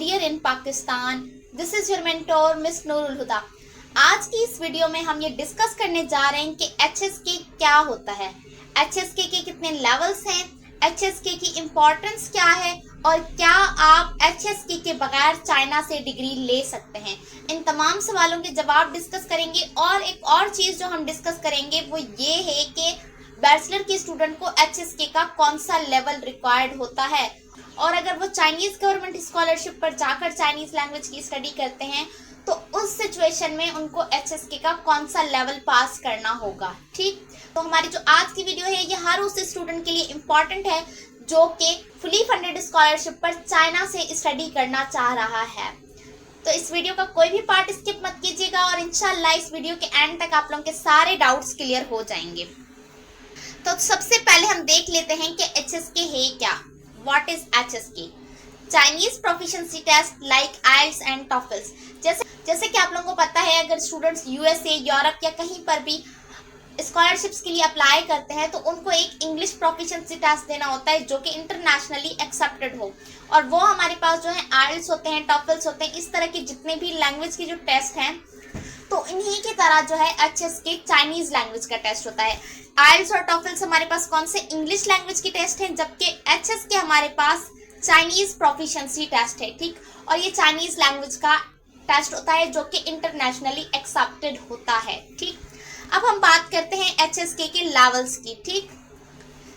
career in Pakistan. This is your mentor Miss Noorul Huda. आज की इस video में हम ये डिस्कस करने जा रहे हैं कि HSK क्या होता है, HSK के कितने लेवल्स हैं, HSK की इम्पोर्टेंस क्या है और क्या आप HSK के बगैर चाइना से डिग्री ले सकते हैं। इन तमाम सवालों के जवाब डिस्कस करेंगे। और एक और चीज़ जो हम डिस्कस करेंगे वो ये है कि बैचलर के स्टूडेंट को HSK का कौन सा लेवल रिक्वायर्ड होता है, और अगर वो चाइनीज़ गवर्नमेंट स्कॉलरशिप पर जाकर चाइनीज़ लैंग्वेज की स्टडी करते हैं तो उस सिचुएशन में उनको HSK का कौन सा लेवल पास करना होगा। ठीक, तो हमारी जो आज की वीडियो है ये हर उस स्टूडेंट के लिए इम्पॉर्टेंट है जो कि फुली फंडेड स्कॉलरशिप पर चाइना से स्टडी करना चाह रहा है। तो इस वीडियो का कोई भी पार्ट स्किप मत कीजिएगा और इंशाल्लाह इस वीडियो के एंड तक आप लोगों के सारे डाउट्स क्लियर हो जाएंगे। तो सबसे पहले हम देख लेते हैं कि HSK है क्या। What is HSK? Chinese Proficiency Test like IELTS and TOEFL। जैसे कि आप लोगों को पता है, अगर स्टूडेंट्स USA, यूरोप या कहीं पर भी स्कॉलरशिप्स के लिए अप्लाई करते हैं तो उनको एक इंग्लिश प्रोफिशिएंसी टेस्ट देना होता है जो कि इंटरनेशनली एक्सेप्टेड हो, और वो हमारे पास जो है IELTS होते हैं, TOEFL होते हैं, इस तरह के जितने भी लैंग्वेज के जो टेस्ट हैं तो इन्हीं की तरह जो है HSK चाइनीज लैंग्वेज का टेस्ट होता है। IELTS और TOEFL हमारे पास कौन से इंग्लिश लैंग्वेज की टेस्ट हैं, जबकि HSK हमारे पास चाइनीज प्रोफिशिएंसी टेस्ट है। ठीक, और ये चाइनीज लैंग्वेज का टेस्ट होता है जो कि इंटरनेशनली एक्सेप्टेड होता है। ठीक, अब हम बात करते हैं HSK के लेवल्स की। ठीक,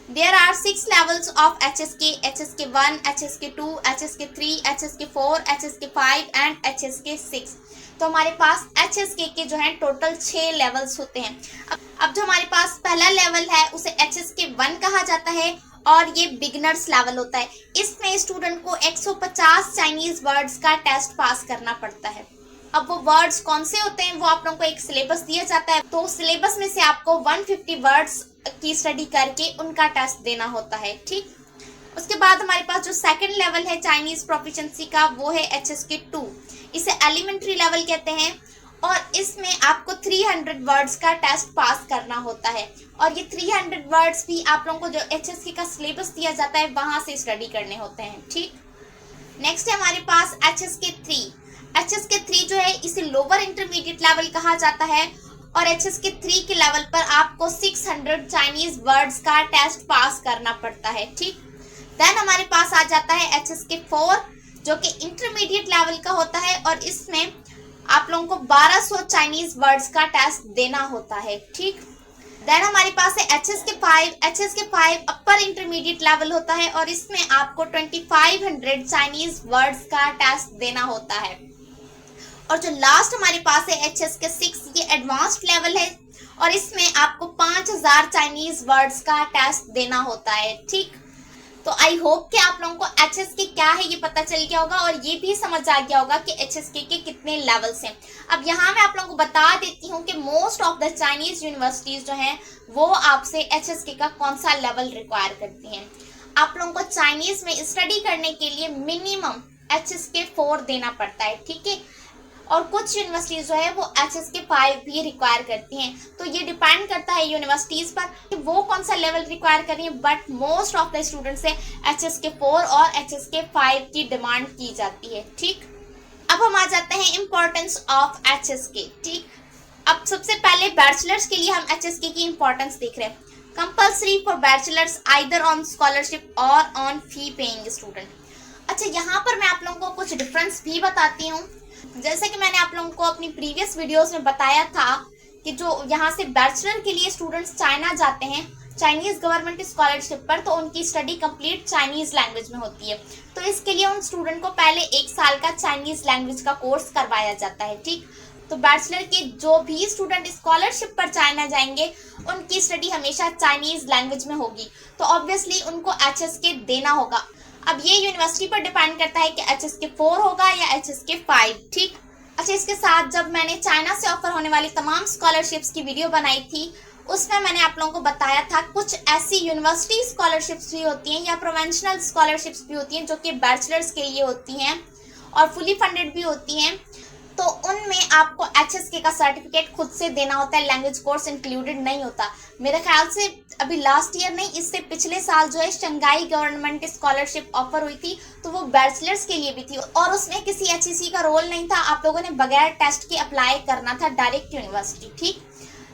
There are 6 levels of HSK: HSK 1, HSK 2, HSK 3, HSK 4, HSK 5 and HSK 6। तो हमारे पास HSK के जो है टोटल 6 लेवल्स होते हैं। अब जो हमारे पास पहला लेवल है उसे HSK 1 कहा जाता है और ये बिगिनर्स लेवल होता है। इसमें स्टूडेंट को 150 चाइनीज वर्ड्स का टेस्ट पास करना पड़ता है। अब वो वर्ड्स कौन से होते हैं वो आप लोगों को एक सिलेबस दिया जाता है, तो सिलेबस में से आपको 150 वर्ड्स की स्टडी करके उनका टेस्ट देना होता है। ठीक, उसके बाद हमारे पास जो सेकंड लेवल है चाइनीज प्रोफिशिएंसी का वो है HSK 2। इसे एलिमेंट्री लेवल कहते हैं और इसमें आपको 300 वर्ड्स का टेस्ट पास करना होता है, और ये 300 वर्ड्स भी आप लोगों को जो HSK का सिलेबस दिया जाता है वहां से स्टडी करने होते हैं। ठीक, नेक्स्ट है हमारे पास HSK 3। HSK 3 जो है इसे लोअर इंटरमीडिएट लेवल कहा जाता है, और HSK 3 के लेवल पर आपको 600 चाइनीज वर्ड्स का टेस्ट पास करना पड़ता है। ठीक, देन हमारे पास आ जाता है HSK 4 जो कि इंटरमीडिएट लेवल का होता है, और इसमें आप लोगों को 1200 चाइनीज वर्ड्स का टेस्ट देना होता है। ठीक, देन हमारे पास है HSK 5। HSK 5 अपर इंटरमीडिएट लेवल होता है और इसमें आपको 2500 चाइनीज वर्ड्स का टेस्ट देना होता है। और जो लास्ट हमारे पास है HSK 6, ये एडवांस्ड लेवल है और इसमें आपको 5000 चाइनीज वर्ड्स का टेस्ट देना होता है। ठीक, तो आई होप कि आप लोगों को HSK क्या है ये पता चल गया होगा और ये भी समझ आ गया होगा कि HSK के कितने लेवल्स हैं। अब यहाँ मैं आप लोगों को बता देती हूँ कि most of the Chinese universities जो हैं वो आपसे HSK का कौन सा लेवल रिक्वायर करती हैं। आप लोगों को चाइनीज में स्टडी करने के लिए मिनिमम HSK 4 देना पड़ता है। ठीक है, और कुछ यूनिवर्सिटीज जो है वो HSK 5 भी रिक्वायर करती हैं। तो ये डिपेंड करता है यूनिवर्सिटीज पर कि वो कौन सा लेवल रिक्वायर कर रही है, but most of the students से HSK 4 और HSK 5 की डिमांड की जाती है। ठीक, अब हम आ जाते हैं इम्पोर्टेंस ऑफ HSK। ठीक, अब सबसे पहले बैचलर्स के लिए हम HSK की इम्पोर्टेंस देख रहे हैं। Compulsory for bachelors either on scholarship और ऑन फी पेइंग स्टूडेंट। अच्छा, यहाँ पर मैं आप लोगों को कुछ डिफरेंस भी बताती हूँ। जैसे कि मैंने आप लोगों को अपनी प्रीवियस वीडियोस में बताया था कि जो यहाँ से बैचलर के लिए स्टूडेंट्स चाइना जाते हैं चाइनीज गवर्नमेंट स्कॉलरशिप पर, तो उनकी स्टडी कंप्लीट चाइनीज लैंग्वेज में होती है। तो इसके लिए उन स्टूडेंट को पहले 1 साल का चाइनीज लैंग्वेज का कोर्स करवाया जाता है। ठीक, तो बैचलर के जो भी स्टूडेंट स्कॉलरशिप पर चाइना जाएंगे उनकी स्टडी हमेशा चाइनीज लैंग्वेज में होगी, तो ऑब्वियसली उनको HSK देना होगा। अब ये यूनिवर्सिटी पर डिपेंड करता है कि HSK 4 होगा या HSK 5। ठीक, अच्छा, इसके साथ जब मैंने चाइना से ऑफर होने वाली तमाम स्कॉलरशिप्स की वीडियो बनाई थी उसमें मैंने आप लोगों को बताया था कुछ ऐसी यूनिवर्सिटी स्कॉलरशिप्स भी होती हैं या प्रोवेंशनल स्कॉलरशिप्स भी होती हैं जो कि बैचलर्स के लिए होती हैं और फुली फंडेड भी होती हैं, तो उनमें आपको HSK का सर्टिफिकेट खुद से देना होता है, लैंग्वेज कोर्स इंक्लूडेड नहीं होता। मेरे ख्याल से अभी लास्ट ईयर नहीं, इससे पिछले साल जो है शंघाई गवर्नमेंट स्कॉलरशिप ऑफर हुई थी, तो वो बैचलर्स के लिए भी थी और उसमें किसी HEC का रोल नहीं था। आप लोगों ने बगैर टेस्ट के अप्लाई करना था डायरेक्ट यूनिवर्सिटी, ठीक।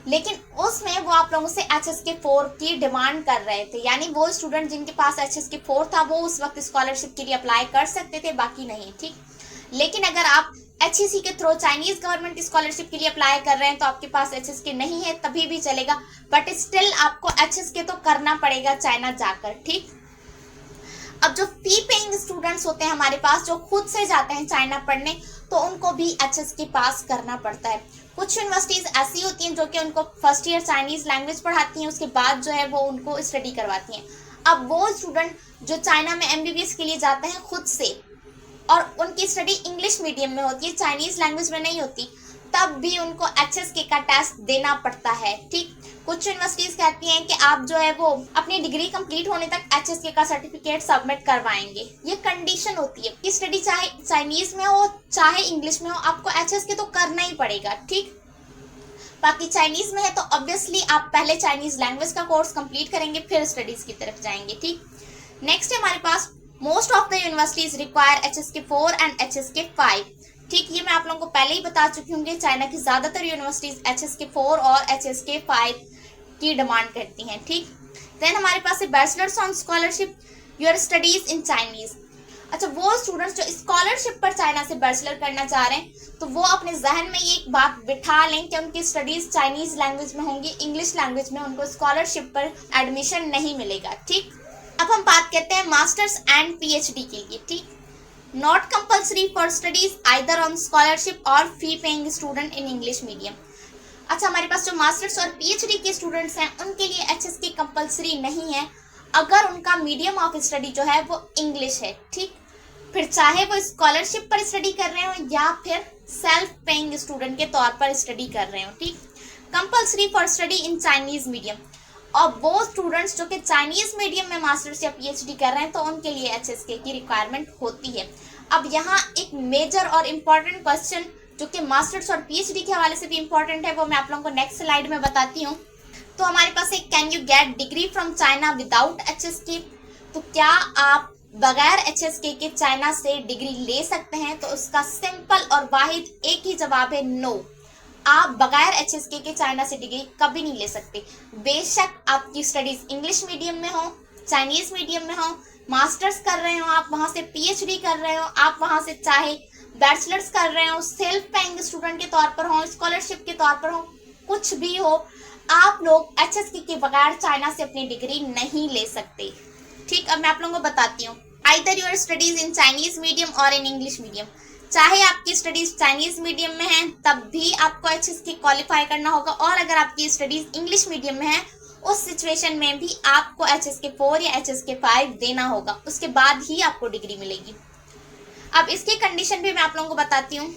लेकिन उसमें वो आप लोगों से HSK 4 की डिमांड कर रहे थे, यानी वो स्टूडेंट जिनके पास HSK 4 था वो उस वक्त स्कॉलरशिप के लिए अप्लाई कर सकते थे, बाकी नहीं, ठीक। लेकिन अगर आप HEC के थ्रू चाइनीज गवर्नमेंट स्कॉलरशिप के लिए अप्लाई कर रहे हैं तो आपके पास HSK नहीं है तभी भी चलेगा, बट स्टिल आपको HSK तो करना पड़ेगा चाइना जाकर, ठीक। अब जो फी पेइंग स्टूडेंट्स होते हैं हमारे पास, जो खुद से जाते हैं चाइना पढ़ने, तो उनको भी HSK पास करना पड़ता है। कुछ यूनिवर्सिटीज ऐसी होती हैं जो कि उनको फर्स्ट ईयर चाइनीज लैंग्वेज पढ़ाती हैं, उसके बाद जो है वो उनको स्टडी करवाती हैं। अब वो स्टूडेंट जो चाइना में MBBS के लिए जाते हैं खुद से और उनकी स्टडी इंग्लिश मीडियम में होती है, चाइनीज लैंग्वेज में नहीं होती, तब भी उनको HSK का टेस्ट देना पड़ता है, ठीक। कुछ यूनिवर्सिटीज कहती हैं कि आप जो है वो अपनी डिग्री कंप्लीट होने तक HSK का सर्टिफिकेट सबमिट करवाएंगे। ये कंडीशन होती है कि स्टडी चाहे चाइनीज में हो चाहे इंग्लिश में हो, आपको HSK तो करना ही पड़ेगा, ठीक। बाकी चाइनीज में है तो ऑब्वियसली आप पहले चाइनीज लैंग्वेज का कोर्स कंप्लीट करेंगे फिर स्टडीज की तरफ जाएंगे, ठीक। नेक्स्ट है हमारे पास most of the universities require HSK 4 एंड HSK 5, ठीक। ये मैं आप लोगों को पहले ही बता चुकी हूँ कि चाइना की ज्यादातर यूनिवर्सिटीज HSK 4 और HSK 5 की डिमांड करती हैं, ठीक। देन हमारे पास है bachelors on scholarship your studies in Chinese. अच्छा, वो स्टूडेंट्स जो स्कॉलरशिप पर चाइना से बैचलर करना चाह रहे हैं तो वो अपने जहन में ये एक बात बिठा लें कि उनकी स्टडीज चाइनीज लैंग्वेज में होंगी, इंग्लिश लैंग्वेज में उनको स्कॉलरशिप पर एडमिशन नहीं मिलेगा, ठीक। अब हम बात करते हैं मास्टर्स एंड PhD के लिए, ठीक। Not compulsory for studies either on scholarship और fee paying student in English medium. अच्छा, हमारे पास जो मास्टर्स और PhD के स्टूडेंट्स हैं उनके लिए HSK कंपल्सरी नहीं है अगर उनका मीडियम ऑफ स्टडी जो है वो इंग्लिश है, ठीक। फिर चाहे वो स्कॉलरशिप पर स्टडी कर रहे हो या फिर सेल्फ पेइंग स्टूडेंट के तौर पर स्टडी कर रहे हो, ठीक। Compulsory for study in Chinese medium, और वो स्टूडेंट्स जो कि चाइनीज मीडियम में मास्टर्स या PhD कर रहे हैं तो उनके लिए HSK की रिक्वायरमेंट होती है। अब यहाँ एक मेजर और इम्पॉर्टेंट क्वेश्चन जो कि मास्टर्स और PhD के हवाले से भी इम्पोर्टेंट है वो मैं आप लोगों को नेक्स्ट स्लाइड में बताती हूँ। तो हमारे पास एक can you get degree from China without HSK, तो क्या आप बगैर HSK के चाइना से डिग्री ले सकते हैं? तो उसका सिंपल और वाहिद एक ही जवाब है, नो। आप बगैर HSK के चाइना से डिग्री कभी नहीं ले सकते। बेशक आपकी स्टडीज इंग्लिश मीडियम में हो, चाइनीज मीडियम में हो, मास्टर्स कर रहे हो आप, वहां से PhD कर रहे हो आप, वहां से चाहे बैचलर्स कर रहे हो, सेल्फ पेइंग स्टूडेंट के तौर पर हो, स्कॉलरशिप के तौर पर हो, कुछ भी हो, आप लोग HSK के बगैर चाइना से अपनी डिग्री नहीं ले सकते, ठीक। अब मैं आप लोगों को बताती हूँ, either your studies in Chinese medium और इन इंग्लिश मीडियम, चाहे आपकी स्टडीज चाइनीज मीडियम में है तब भी आपको HSK क्वालिफाई करना होगा, और अगर आपकी स्टडीज इंग्लिश मीडियम में है उस सिचुएशन में भी आपको HSK 4 या HSK 5 देना होगा, उसके बाद ही आपको डिग्री मिलेगी। अब इसकी कंडीशन भी मैं आप लोगों को बताती हूँ,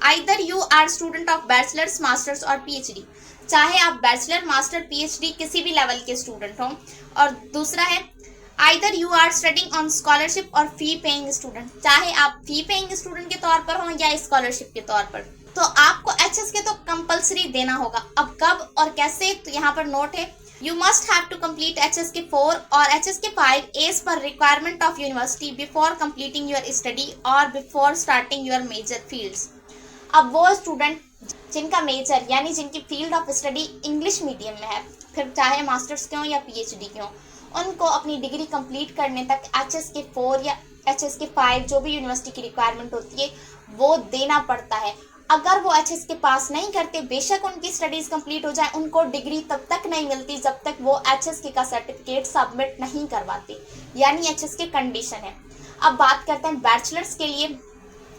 either you are student of bachelors, masters और PhD, चाहे आप बैचलर, मास्टर, PhD किसी भी लेवल के स्टूडेंट हों, और दूसरा है either you are studying on scholarship और फी पेइंग स्टूडेंट, चाहे आप फी पेइंग स्टूडेंट के तौर पर हो या स्कॉलरशिप के तौर पर, तो आपको HSK तो कंपल्सरी देना होगा। अब कब और कैसे, तो यहाँ पर नोट है, you must have to complete HSK 4 और HSK 5 as per requirement of university before completing your study और before starting your major fields. अब वो स्टूडेंट जिनका मेजर यानी जिनकी field of study English medium में है, फिर चाहे मास्टर्स के हों या PhD के हों, उनको अपनी डिग्री कंप्लीट करने तक HSK 4 या HSK 5 जो भी यूनिवर्सिटी की रिक्वायरमेंट होती है वो देना पड़ता है। अगर वो HSK पास नहीं करते, बेशक उनकी स्टडीज कंप्लीट हो जाए, उनको डिग्री तब तक नहीं मिलती जब तक वो HSK का सर्टिफिकेट सबमिट नहीं करवाते, यानी HSK कंडीशन है। अब बात करते हैं बैचलर्स के लिए,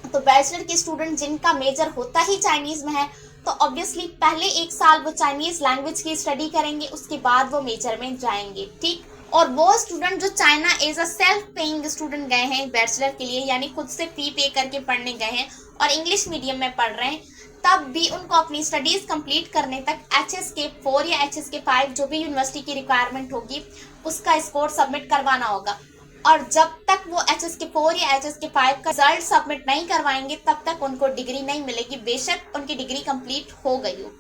तो बैचलर के स्टूडेंट जिनका मेजर होता ही चाइनीज में है तो ऑब्वियसली पहले 1 साल वो चाइनीज लैंग्वेज की स्टडी करेंगे, उसके बाद वो मेजर में जाएंगे, ठीक। और वो स्टूडेंट जो China as a self paying student गए हैं बैचलर के लिए, यानी खुद से फी पे करके पढ़ने गए हैं और इंग्लिश मीडियम में पढ़ रहे हैं, तब भी उनको अपनी स्टडीज कंप्लीट करने तक HSK 4 या HSK 5 जो भी यूनिवर्सिटी की रिक्वायरमेंट होगी उसका स्कोर सबमिट करवाना होगा। और जब तक वो HSK4 या HSK5 का रिजल्ट सबमिट नहीं करवाएंगे तब तक उनको डिग्री नहीं मिलेगी, बेशक उनकी डिग्री कंप्लीट हो गई हो।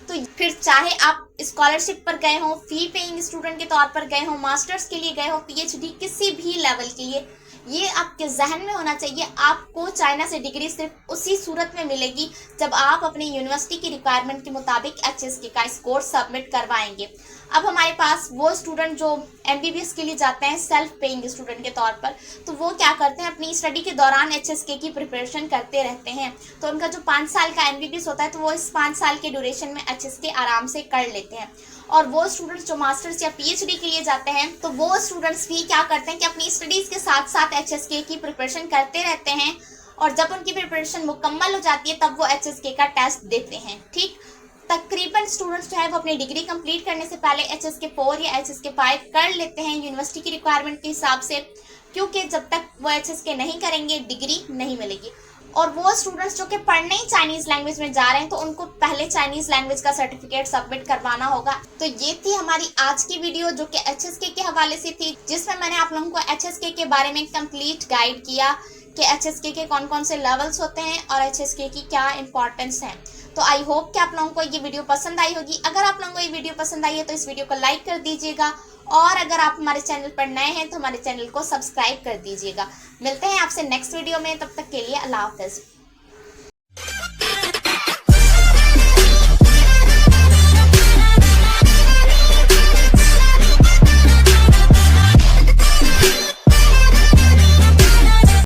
तो फिर चाहे आप स्कॉलरशिप पर गए हो, फी पेइंग स्टूडेंट के तौर पर गए हो, मास्टर्स के लिए गए हो, PhD किसी भी लेवल के लिए, ये आपके जहन में होना चाहिए, आपको चाइना से डिग्री सिर्फ उसी सूरत में मिलेगी जब आप अपनी यूनिवर्सिटी की रिक्वायरमेंट के मुताबिक HSK का स्कोर सबमिट करवाएंगे। अब हमारे पास वो स्टूडेंट जो MBBS के लिए जाते हैं सेल्फ पेइंग स्टूडेंट के तौर पर, तो वो क्या करते हैं, अपनी स्टडी के दौरान HSK की प्रिपरेशन करते रहते हैं। तो उनका जो 5 साल का MBBS होता है तो वो इस 5 साल के ड्यूरेशन में HSK आराम से कर लेते हैं। और वो स्टूडेंट्स जो मास्टर्स या PhD के लिए जाते हैं तो वो स्टूडेंट्स भी क्या करते हैं कि अपनी स्टडीज़ के साथ साथ HSK की प्रिपरेशन करते रहते हैं, और जब उनकी प्रिपरेशन मुकम्मल हो जाती है तब वो HSK का टेस्ट देते हैं। ठीक, तकरीबन स्टूडेंट्स जो है वो अपनी डिग्री कंप्लीट करने से पहले HSK4 या HSK5 कर लेते हैं यूनिवर्सिटी की रिक्वायरमेंट के हिसाब से, क्योंकि जब तक वो HSK नहीं करेंगे डिग्री नहीं मिलेगी। और वो स्टूडेंट्स जो कि पढ़ने ही चाइनीज़ लैंग्वेज में जा रहे हैं तो उनको पहले चाइनीज़ लैंग्वेज का सर्टिफिकेट सबमिट करवाना होगा। तो ये थी हमारी आज की वीडियो जो कि HSK के हवाले से थी, जिसमें मैंने आप लोगों को HSK के बारे में कंप्लीट गाइड किया कि HSK के कौन कौन से लेवल्स होते हैं और HSK की क्या इंपॉर्टेंस है। तो आई होप कि आप लोगों को ये वीडियो पसंद आई होगी। अगर आप लोगों को ये वीडियो पसंद आई है तो इस वीडियो को लाइक कर दीजिएगा, और अगर आप हमारे चैनल पर नए हैं तो हमारे चैनल को सब्सक्राइब कर दीजिएगा। मिलते हैं आपसे नेक्स्ट वीडियो में, तब तक के लिए अल्लाह हाफ़िज़।